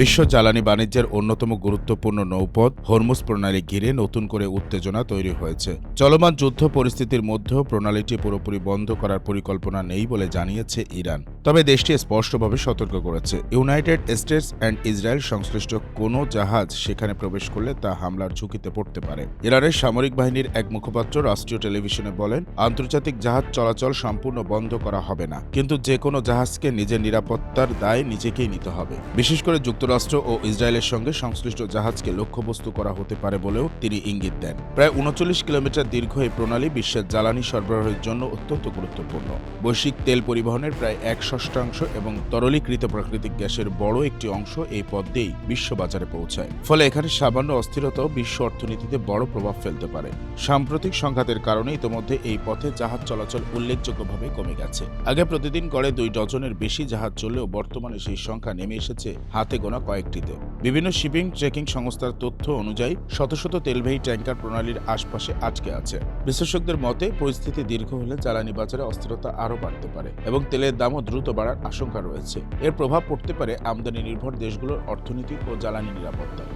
বিশ্ব জ্বালানি বাণিজ্যের অন্যতম গুরুত্বপূর্ণ নৌপথ হরমুজ প্রণালী ঘিরে নতুন করে উত্তেজনা তৈরি হয়েছে। চলমান যুদ্ধ পরিস্থিতির মধ্যেও প্রণালীটি পুরোপুরি বন্ধ করার পরিকল্পনা নেই বলে জানিয়েছে ইরান। তবে দেশটি স্পষ্টভাবে সতর্ক করেছে, ইউনাইটেড স্টেটস অ্যান্ড ইসরায়েল সংশ্লিষ্ট কোনো জাহাজ সেখানে প্রবেশ করলে তা হামলার ঝুঁকিতে পড়তে পারে। ইরানের সামরিক বাহিনীর এক মুখপাত্র রাষ্ট্রীয় টেলিভিশনে বলেন, আন্তর্জাতিক জাহাজ চলাচল সম্পূর্ণ বন্ধ করা হবে না, কিন্তু যে কোনো জাহাজকে নিজের নিরাপত্তার দায় নিজেকেই নিতে হবে। বিশেষ করে যুক্তরাষ্ট্র ও ইসরায়েলের সঙ্গে সংশ্লিষ্ট জাহাজকে লক্ষ্যবস্তু করা হতে পারে বলেও তিনি ইঙ্গিত দেন। প্রায় ৩৯ কিলোমিটার দীর্ঘ এই প্রণালী বিশ্বের জ্বালানি সরবরাহের জন্য অত্যন্ত গুরুত্বপূর্ণ। বৈশ্বিক তেল পরিবহনের প্রায় ১/৬ এবং তরলীকৃত প্রাকৃতিক গ্যাসের বড় একটি অংশ এই পথ দিয়েই বিশ্ববাজারে পৌঁছায়। ফলে এখানে সামান্য অস্থিরতাও বিশ্ব অর্থনীতিতে বড় প্রভাব ফেলতে পারে। সাম্প্রতিক সংঘাতের কারণে ইতোমধ্যে এই পথে জাহাজ চলাচল উল্লেখযোগ্যভাবে কমে গেছে। আগে প্রতিদিন গড়ে ২ ডজনের বেশি জাহাজ চললেও বর্তমানে সেই সংখ্যা নেমে এসেছে হাতে গোনা কয়েকটিতে। বিভিন্ন শিপিং ট্রেকিং সংস্থার তথ্য অনুযায়ী শত শত তেলবাহী ট্যাঙ্কার প্রণালীর আশপাশে আটকে আছে। বিশ্লেষকদের মতে, পরিস্থিতি দীর্ঘ হলে জ্বালানি বাজারে অস্থিরতা আরও বাড়তে পারে এবং তেলের দামও দ্রুত বাড়ার আশঙ্কা রয়েছে। এর প্রভাব পড়তে পারে আমদানি নির্ভর দেশগুলোর অর্থনীতি ও জ্বালানি নিরাপত্তায়।